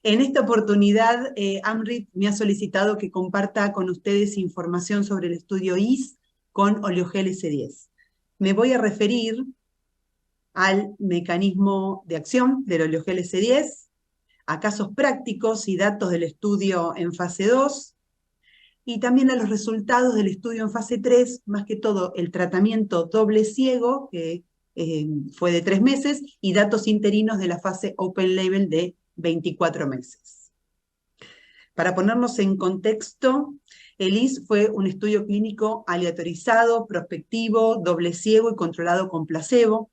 En esta oportunidad, AMRIT me ha solicitado que comparta con ustedes información sobre el estudio IS con oleogel S10. Me voy a referir al mecanismo de acción del oleogel S10, a casos prácticos y datos del estudio en fase 2, y también a los resultados del estudio en fase 3, más que todo el tratamiento doble ciego, que fue de 3 meses, y datos interinos de la fase open label de 24 meses. Para ponernos en contexto, el IS fue un estudio clínico aleatorizado, prospectivo, doble ciego y controlado con placebo.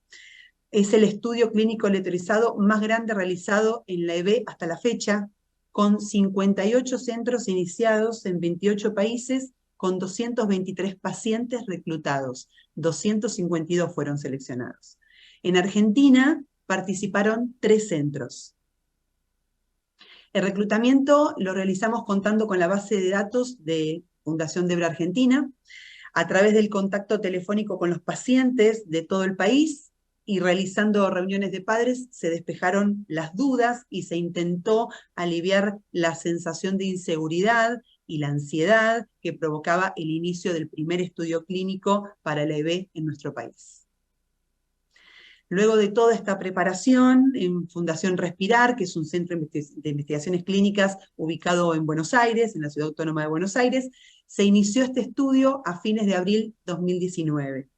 Es el estudio clínico aleatorizado más grande realizado en la EB hasta la fecha, con 58 centros iniciados en 28 países, con 223 pacientes reclutados. 252 fueron seleccionados. En Argentina participaron 3 centros. El reclutamiento lo realizamos contando con la base de datos de Fundación Debra Argentina, a través del contacto telefónico con los pacientes de todo el país, y realizando reuniones de padres se despejaron las dudas y se intentó aliviar la sensación de inseguridad y la ansiedad que provocaba el inicio del primer estudio clínico para la EB en nuestro país. Luego de toda esta preparación, en Fundación Respirar, que es un centro de investigaciones clínicas ubicado en Buenos Aires, en la Ciudad Autónoma de Buenos Aires, se inició este estudio a fines de abril 2019.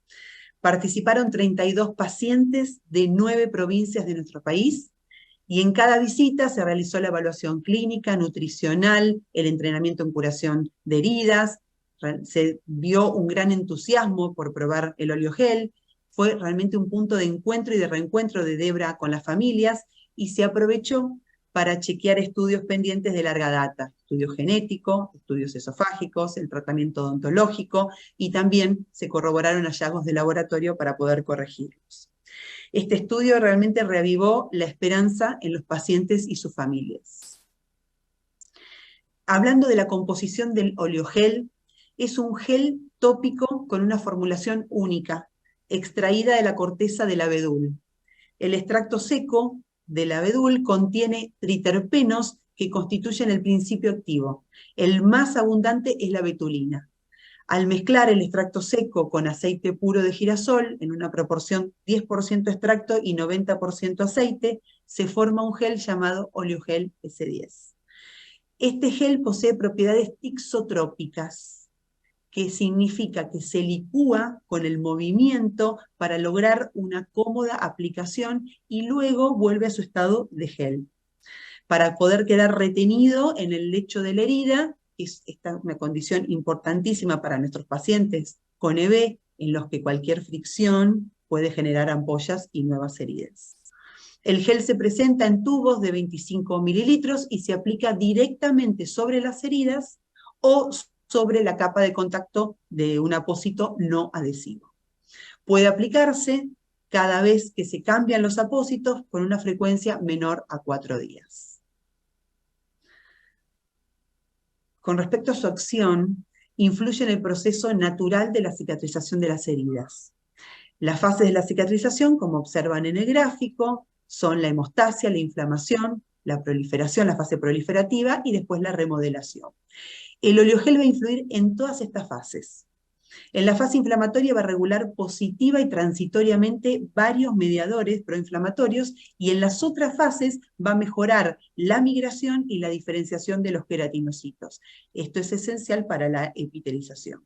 Participaron 32 pacientes de 9 provincias de nuestro país, y en cada visita se realizó la evaluación clínica, nutricional, el entrenamiento en curación de heridas, se vio un gran entusiasmo por probar el oleogel. Fue realmente un punto de encuentro y de reencuentro de Debra con las familias, y se aprovechó para chequear estudios pendientes de larga data, estudio genético, estudios esofágicos, el tratamiento odontológico, y también se corroboraron hallazgos de laboratorio para poder corregirlos. Este estudio realmente reavivó la esperanza en los pacientes y sus familias. Hablando de la composición del oleogel, es un gel tópico con una formulación única, extraída de la corteza del abedul. El extracto seco del abedul contiene triterpenos que constituyen el principio activo. El más abundante es la betulina. Al mezclar el extracto seco con aceite puro de girasol, en una proporción 10% extracto y 90% aceite, se forma un gel llamado oleogel S10. Este gel posee propiedades tixotrópicas, que significa que se licúa con el movimiento para lograr una cómoda aplicación y luego vuelve a su estado de gel, para poder quedar retenido en el lecho de la herida. Es una condición importantísima para nuestros pacientes con EB, en los que cualquier fricción puede generar ampollas y nuevas heridas. El gel se presenta en tubos de 25 mililitros y se aplica directamente sobre las heridas o sobre la capa de contacto de un apósito no adhesivo. Puede aplicarse cada vez que se cambian los apósitos con una frecuencia menor a 4 días. Con respecto a su acción, influye en el proceso natural de la cicatrización de las heridas. Las fases de la cicatrización, como observan en el gráfico, son la hemostasia, la inflamación, la proliferación, la fase proliferativa, y después la remodelación. El oleogel va a influir en todas estas fases. En la fase inflamatoria va a regular positiva y transitoriamente varios mediadores proinflamatorios, y en las otras fases va a mejorar la migración y la diferenciación de los queratinocitos. Esto es esencial para la epitelización.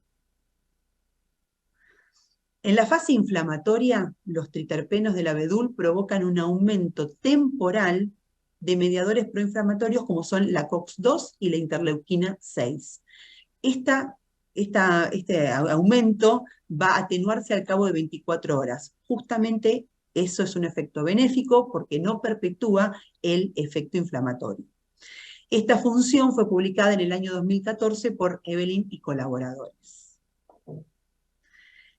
En la fase inflamatoria, los triterpenos del abedul provocan un aumento temporal de mediadores proinflamatorios como son la COX-2 y la interleuquina 6. Este aumento va a atenuarse al cabo de 24 horas. Justamente eso es un efecto benéfico porque no perpetúa el efecto inflamatorio. Esta función fue publicada en el año 2014 por Evelyn y colaboradores.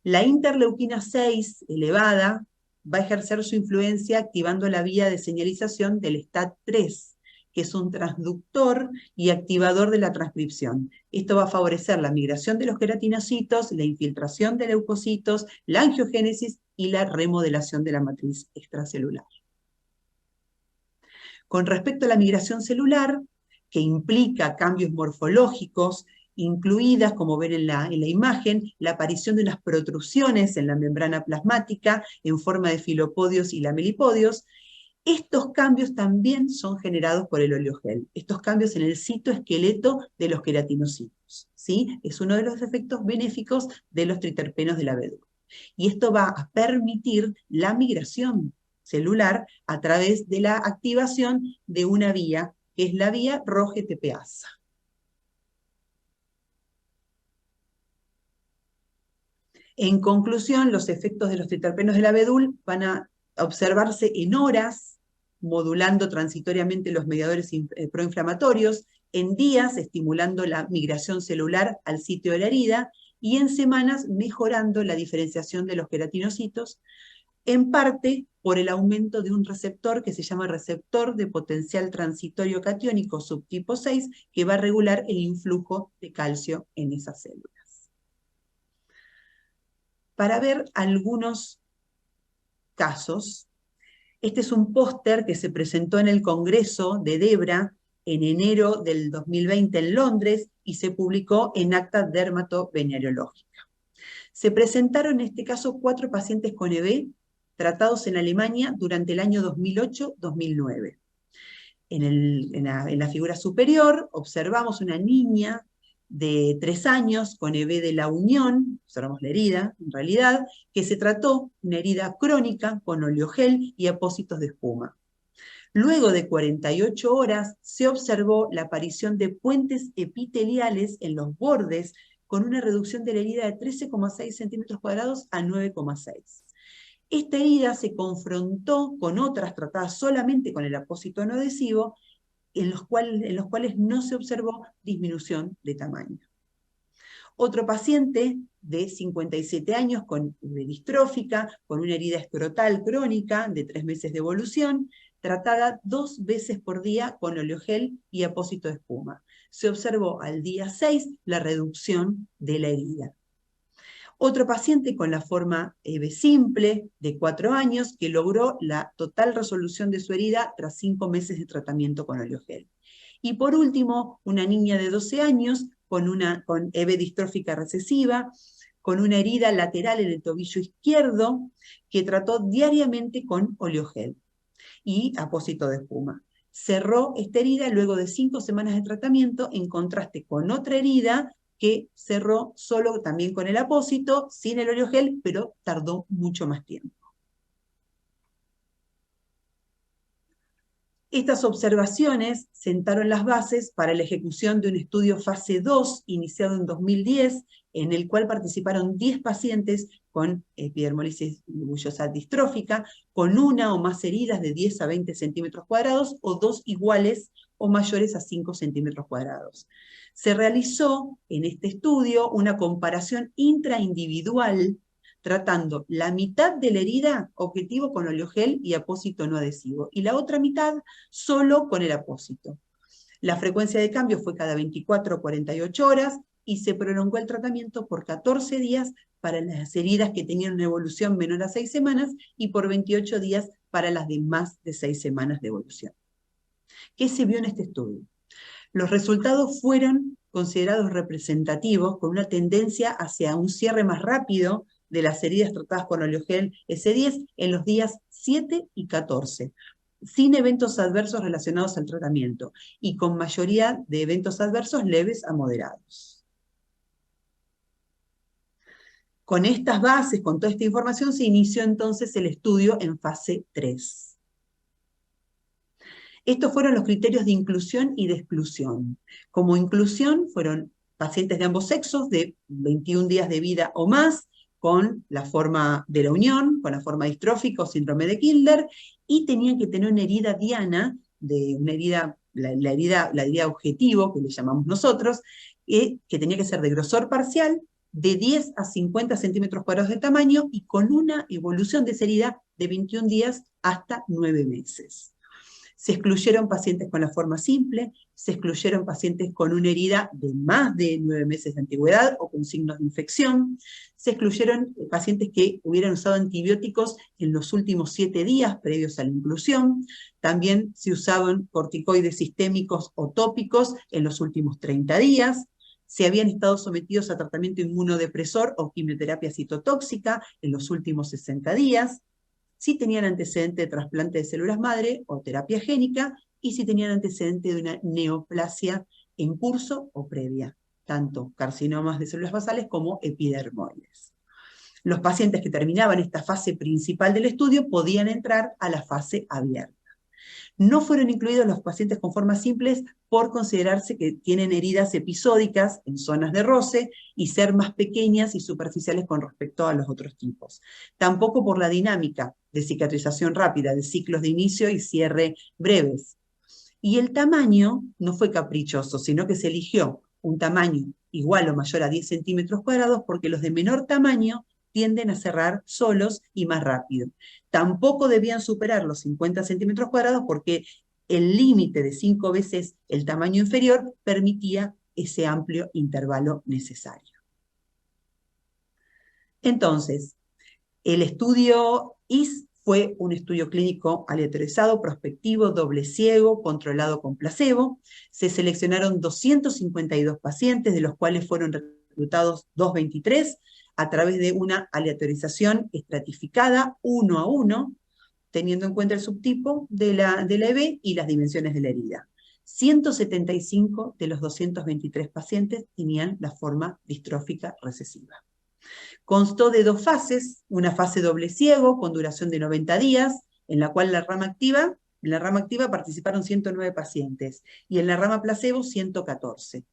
La interleuquina 6 elevada va a ejercer su influencia activando la vía de señalización del STAT3, que es un transductor y activador de la transcripción. Esto va a favorecer la migración de los queratinocitos, la infiltración de leucocitos, la angiogénesis y la remodelación de la matriz extracelular. Con respecto a la migración celular, que implica cambios morfológicos, incluidas, como ven en la imagen, la aparición de unas protrusiones en la membrana plasmática en forma de filopodios y lamelipodios. Estos cambios también son generados por el oleogel, estos cambios en el citoesqueleto de los queratinocitos, ¿sí? Es uno de los efectos benéficos de los triterpenos del abedul. Y esto va a permitir la migración celular a través de la activación de una vía, que es la vía ROGTPasa. En conclusión, los efectos de los triterpenos del abedul van a observarse en horas, modulando transitoriamente los mediadores proinflamatorios, en días, estimulando la migración celular al sitio de la herida, y en semanas, mejorando la diferenciación de los queratinocitos, en parte por el aumento de un receptor que se llama receptor de potencial transitorio catiónico subtipo 6, que va a regular el influjo de calcio en esas células. Para ver algunos casos, este es un póster que se presentó en el Congreso de Debra en enero del 2020 en Londres y se publicó en Acta Dermatovenerológica. Se presentaron en este caso 4 pacientes con EB tratados en Alemania durante el año 2008-2009. En la figura superior observamos una niña de 3 años con EB de la Unión, observamos la herida, en realidad, que se trató una herida crónica con oleogel y apósitos de espuma. Luego de 48 horas se observó la aparición de puentes epiteliales en los bordes con una reducción de la herida de 13,6 centímetros cuadrados a 9,6. Esta herida se confrontó con otras tratadas solamente con el apósito no adhesivo, en los cuales no se observó disminución de tamaño. Otro paciente de 57 años con distrófica, con una herida escrotal crónica de 3 meses de evolución, tratada 2 veces por día con oleogel y apósito de espuma. Se observó al día 6 la reducción de la herida. Otro paciente con la forma EB simple de 4 años que logró la total resolución de su herida tras 5 meses de tratamiento con oleogel. Y por último, una niña de 12 años con EB distrófica recesiva, con una herida lateral en el tobillo izquierdo, que trató diariamente con oleogel y apósito de espuma. Cerró esta herida luego de 5 semanas de tratamiento, en contraste con otra herida que cerró solo también con el apósito, sin el oleogel, pero tardó mucho más tiempo. Estas observaciones sentaron las bases para la ejecución de un estudio fase 2 iniciado en 2010, en el cual participaron 10 pacientes con epidermolisis bullosa distrófica, con 1 o más heridas de 10 a 20 centímetros cuadrados, o 2 iguales o mayores a 5 centímetros cuadrados. Se realizó en este estudio una comparación intraindividual tratando la mitad de la herida objetivo con oleogel y apósito no adhesivo, y la otra mitad solo con el apósito. La frecuencia de cambio fue cada 24 o 48 horas, y se prolongó el tratamiento por 14 días para las heridas que tenían una evolución menor a 6 semanas, y por 28 días para las de más de 6 semanas de evolución. ¿Qué se vio en este estudio? Los resultados fueron considerados representativos, con una tendencia hacia un cierre más rápido de las heridas tratadas con oleogel S10 en los días 7 y 14, sin eventos adversos relacionados al tratamiento, y con mayoría de eventos adversos leves a moderados. Con estas bases, con toda esta información, se inició entonces el estudio en fase 3. Estos fueron los criterios de inclusión y de exclusión. Como inclusión fueron pacientes de ambos sexos de 21 días de vida o más, con la forma de la unión, con la forma distrófica o síndrome de Kindler, y tenían que tener una herida diana, la herida objetivo, que le llamamos nosotros, que tenía que ser de grosor parcial, de 10 a 50 centímetros cuadrados de tamaño, y con una evolución de esa herida de 21 días hasta 9 meses. Se excluyeron pacientes con la forma simple, se excluyeron pacientes con una herida de más de 9 meses de antigüedad o con signos de infección, se excluyeron pacientes que hubieran usado antibióticos en los últimos 7 días previos a la inclusión, también se usaban corticoides sistémicos o tópicos en los últimos 30 días, se habían estado sometidos a tratamiento inmunodepresor o quimioterapia citotóxica en los últimos 60 días, si tenían antecedente de trasplante de células madre o terapia génica, y si tenían antecedente de una neoplasia en curso o previa, tanto carcinomas de células basales como epidermoides. Los pacientes que terminaban esta fase principal del estudio podían entrar a la fase abierta. No fueron incluidos los pacientes con formas simples por considerarse que tienen heridas episódicas en zonas de roce y ser más pequeñas y superficiales con respecto a los otros tipos. Tampoco por la dinámica de cicatrización rápida, de ciclos de inicio y cierre breves. Y el tamaño no fue caprichoso, sino que se eligió un tamaño igual o mayor a 10 centímetros cuadrados porque los de menor tamaño tienden a cerrar solos y más rápido. Tampoco debían superar los 50 centímetros cuadrados porque el límite de 5 veces el tamaño inferior permitía ese amplio intervalo necesario. Entonces, el estudio IS fue un estudio clínico aleatorizado, prospectivo, doble ciego, controlado con placebo. Se seleccionaron 252 pacientes, de los cuales fueron reclutados 223, a través de una aleatorización estratificada, 1 a 1, teniendo en cuenta el subtipo de la EB y las dimensiones de la herida. 175 de los 223 pacientes tenían la forma distrófica recesiva. Constó de 2 fases, una fase doble ciego con duración de 90 días, en la cual en la rama activa participaron 109 pacientes y en la rama placebo 114.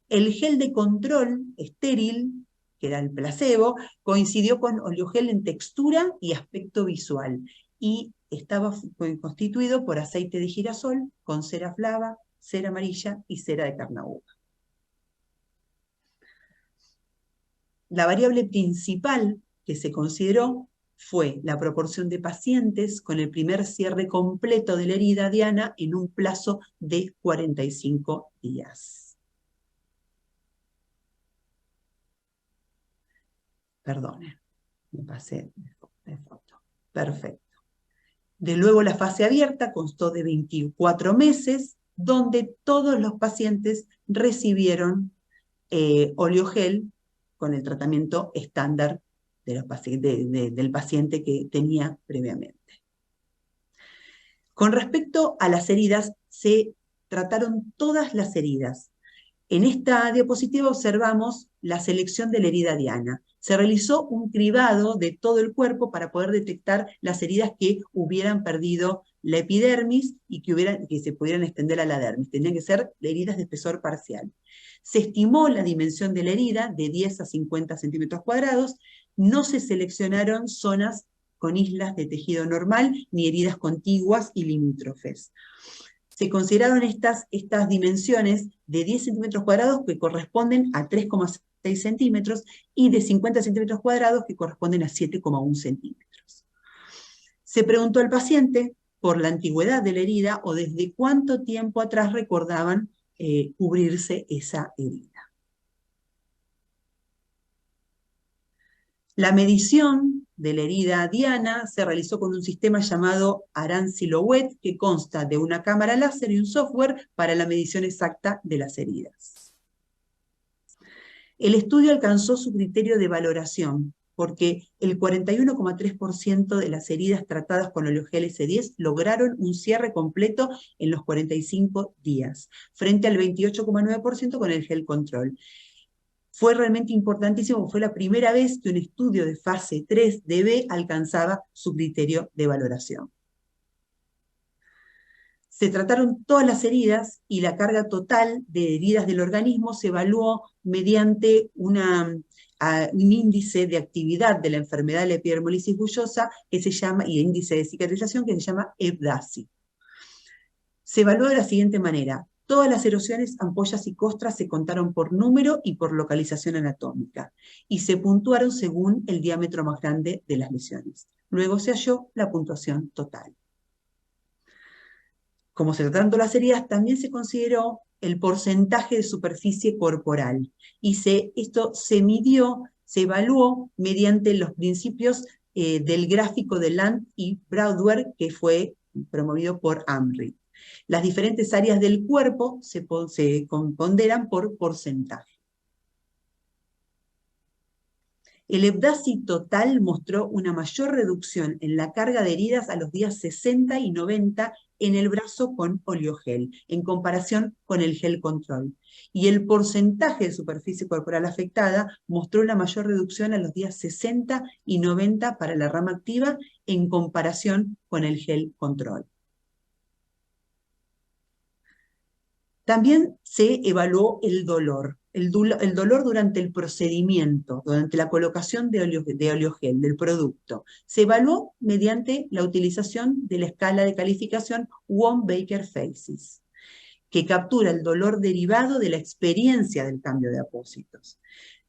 El gel de control estéril, que era el placebo, coincidió con oleogel en textura y aspecto visual y estaba constituido por aceite de girasol con cera flava, cera amarilla y cera de carnaúba. La variable principal que se consideró fue la proporción de pacientes con el primer cierre completo de la herida diana en un plazo de 45 días. Perdone, me pasé de foto. Perfecto. De luego la fase abierta constó de 24 meses, donde todos los pacientes recibieron oleogel con el tratamiento estándar del paciente que tenía previamente. Con respecto a las heridas, se trataron todas las heridas. En esta diapositiva observamos la selección de la herida diana. Se realizó un cribado de todo el cuerpo para poder detectar las heridas que hubieran perdido la epidermis y que se pudieran extender a la dermis. Tenían que ser heridas de espesor parcial. Se estimó la dimensión de la herida de 10 a 50 centímetros cuadrados. No se seleccionaron zonas con islas de tejido normal ni heridas contiguas y limítrofes. Se consideraron estas dimensiones de 10 centímetros cuadrados que corresponden a 3,6 centímetros y de 50 centímetros cuadrados que corresponden a 7,1 centímetros. Se preguntó al paciente por la antigüedad de la herida o desde cuánto tiempo atrás recordaban cubrirse esa herida. La medición de la herida diana se realizó con un sistema llamado Aran-Silhouette, que consta de una cámara láser y un software para la medición exacta de las heridas. El estudio alcanzó su criterio de valoración, porque el 41,3% de las heridas tratadas con oleogel S10 lograron un cierre completo en los 45 días, frente al 28,9% con el gel control. Fue realmente importantísimo, fue la primera vez que un estudio de fase 3 de B alcanzaba su criterio de valoración. Se trataron todas las heridas y la carga total de heridas del organismo se evaluó mediante un índice de actividad de la enfermedad de la epidermolisis bullosa que se llama, y índice de cicatrización que se llama EBDASI. Se evaluó de la siguiente manera. Todas las erosiones, ampollas y costras se contaron por número y por localización anatómica, y se puntuaron según el diámetro más grande de las lesiones. Luego se halló la puntuación total. como se trataron todas las heridas, también se consideró el porcentaje de superficie corporal. Y esto se midió, se evaluó mediante los principios del gráfico de Land y Braudwer, que fue promovido por Amrit. Las diferentes áreas del cuerpo se ponderan por porcentaje. El EBDASI total mostró una mayor reducción en la carga de heridas a los días 60 y 90 en el brazo con oleogel, en comparación con el gel control. Y el porcentaje de superficie corporal afectada mostró una mayor reducción a los días 60 y 90 para la rama activa, en comparación con el gel control. También se evaluó el dolor. El dolor durante el procedimiento, durante la colocación de oleogel, del producto. Se evaluó mediante la utilización de la escala de calificación Wong-Baker-Faces, que captura el dolor derivado de la experiencia del cambio de apósitos.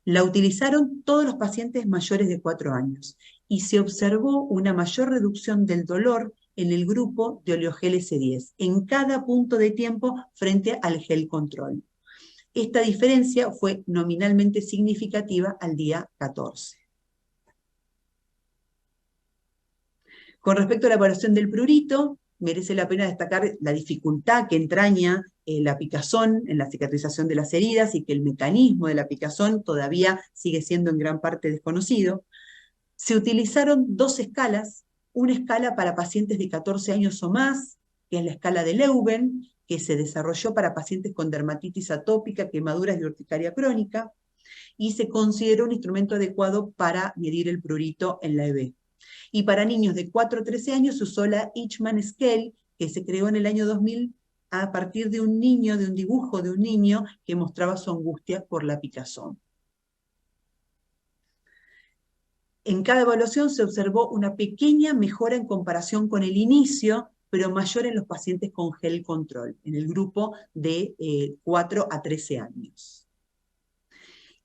La utilizaron todos los pacientes mayores de 4 años y se observó una mayor reducción del dolor en el grupo de oleogel S10, en cada punto de tiempo frente al gel control. Esta diferencia fue nominalmente significativa al día 14. Con respecto a la evaluación del prurito, merece la pena destacar la dificultad que entraña la picazón en la cicatrización de las heridas y que el mecanismo de la picazón todavía sigue siendo en gran parte desconocido. Se utilizaron 2 escalas, una escala para pacientes de 14 años o más, que es la escala de Leuven, que se desarrolló para pacientes con dermatitis atópica, quemaduras y urticaria crónica, y se consideró un instrumento adecuado para medir el prurito en la EB. Y para niños de 4 a 13 años se usó la Eichmann Scale, que se creó en el año 2000 a partir de un dibujo de un niño que mostraba su angustia por la picazón. En cada evaluación se observó una pequeña mejora en comparación con el inicio, pero mayor en los pacientes con gel control, en el grupo de 4 a 13 años.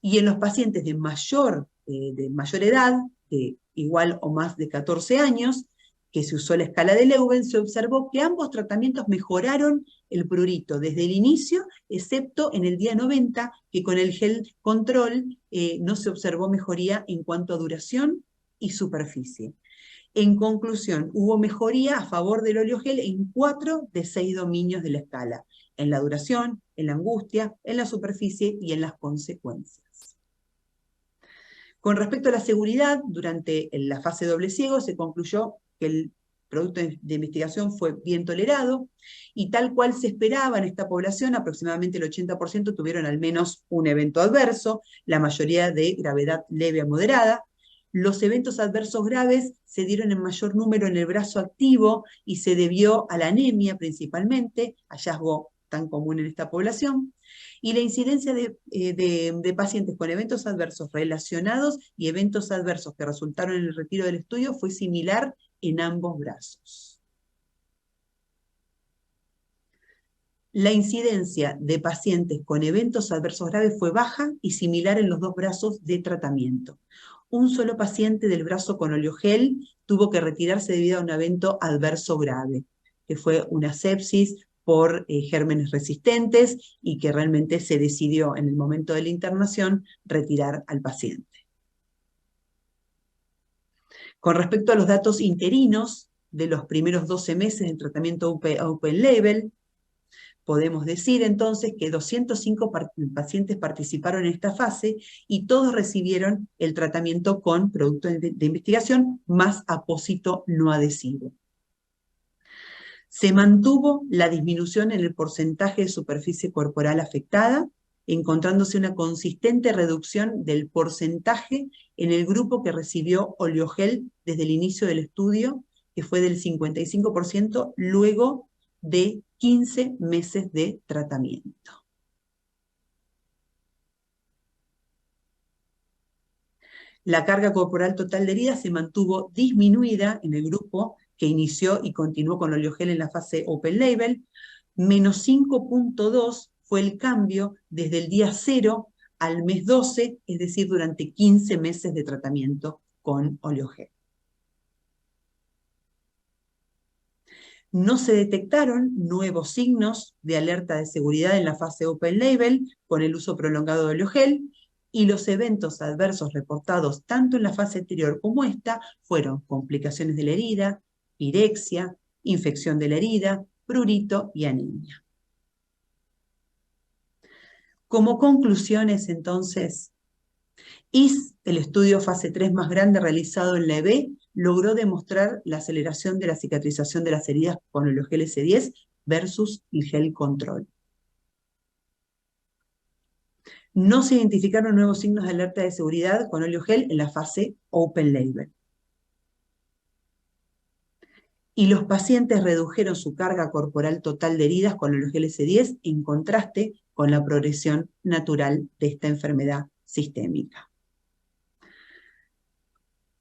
Y en los pacientes de mayor edad, de igual o más de 14 años, que se usó la escala de Leuven, se observó que ambos tratamientos mejoraron el prurito desde el inicio, excepto en el día 90, que con el gel control no se observó mejoría en cuanto a duración y superficie. En conclusión, hubo mejoría a favor del oleogel en 4 de 6 dominios de la escala, en la duración, en la angustia, en la superficie y en las consecuencias. Con respecto a la seguridad, durante la fase doble ciego se concluyó que el producto de investigación fue bien tolerado y tal cual se esperaba en esta población, aproximadamente el 80% tuvieron al menos un evento adverso, la mayoría de gravedad leve a moderada. Los eventos adversos graves se dieron en mayor número en el brazo activo y se debió a la anemia principalmente, hallazgo tan común en esta población, y la incidencia de pacientes con eventos adversos relacionados y eventos adversos que resultaron en el retiro del estudio fue similar en ambos brazos. La incidencia de pacientes con eventos adversos graves fue baja y similar en los 2 brazos de tratamiento. Un solo paciente del brazo con oleogel tuvo que retirarse debido a un evento adverso grave, que fue una sepsis por gérmenes resistentes y que realmente se decidió en el momento de la internación retirar al paciente. Con respecto a los datos interinos de los primeros 12 meses del tratamiento Open Label, podemos decir entonces que 205 pacientes participaron en esta fase y todos recibieron el tratamiento con producto de investigación más apósito no adhesivo. Se mantuvo la disminución en el porcentaje de superficie corporal afectada, encontrándose una consistente reducción del porcentaje en el grupo que recibió oleogel desde el inicio del estudio, que fue del 55% luego de 15 meses de tratamiento. La carga corporal total de heridas se mantuvo disminuida en el grupo que inició y continuó con oleogel en la fase Open Label. Menos 5.2 fue el cambio desde el día 0 al mes 12, es decir, durante 15 meses de tratamiento con oleogel. No se detectaron nuevos signos de alerta de seguridad en la fase Open Label con el uso prolongado de oleogel, y los eventos adversos reportados tanto en la fase anterior como esta fueron complicaciones de la herida, pirexia, infección de la herida, prurito y anemia. Como conclusiones, entonces, IS, el estudio fase 3 más grande realizado en la EB, logró demostrar la aceleración de la cicatrización de las heridas con el oleogel S10 versus el gel control. No se identificaron nuevos signos de alerta de seguridad con oleogel en la fase Open Label. Y los pacientes redujeron su carga corporal total de heridas con el oleogel S10 en contraste con la progresión natural de esta enfermedad sistémica.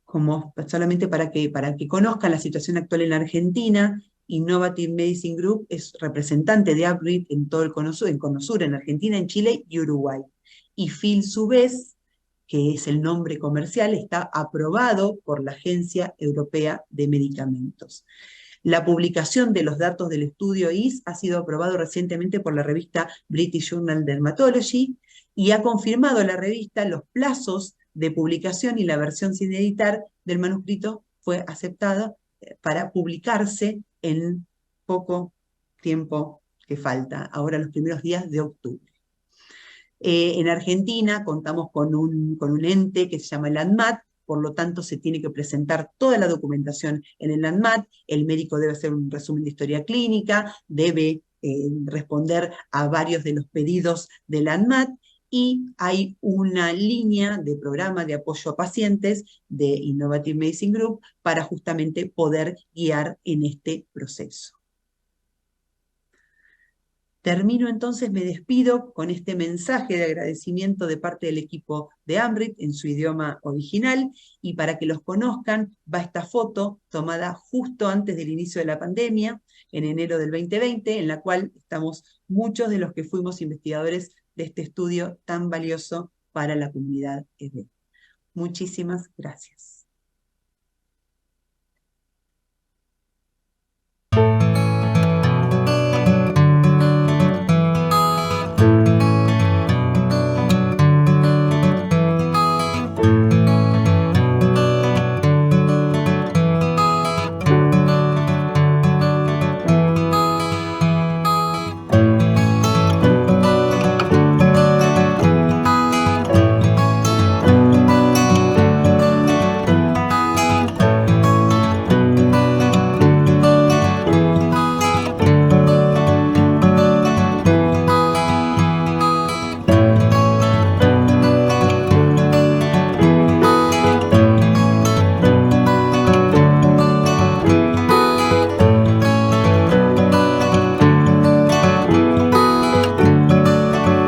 Como solamente para que conozcan la situación actual en la Argentina, Innovative Medicine Group es representante de AMRIT en todo el CONOSUR, en Argentina, en Chile y Uruguay. Y Filsubez, que es el nombre comercial, está aprobado por la Agencia Europea de Medicamentos. La publicación de los datos del estudio IS ha sido aprobado recientemente por la revista British Journal Dermatology y ha confirmado la revista los plazos de publicación, y la versión sin editar del manuscrito fue aceptada para publicarse en poco tiempo que falta, ahora los primeros días de octubre. En Argentina contamos con un ente que se llama el ANMAT, por lo tanto se tiene que presentar toda la documentación en el ANMAT, el médico debe hacer un resumen de historia clínica, debe responder a varios de los pedidos del ANMAT, y hay una línea de programa de apoyo a pacientes de Innovative Medicine Group para justamente poder guiar en este proceso. Termino entonces, me despido con este mensaje de agradecimiento de parte del equipo de AMRIT en su idioma original, y para que los conozcan va esta foto tomada justo antes del inicio de la pandemia, en enero del 2020, en la cual estamos muchos de los que fuimos investigadores de este estudio tan valioso para la comunidad EB. Muchísimas gracias.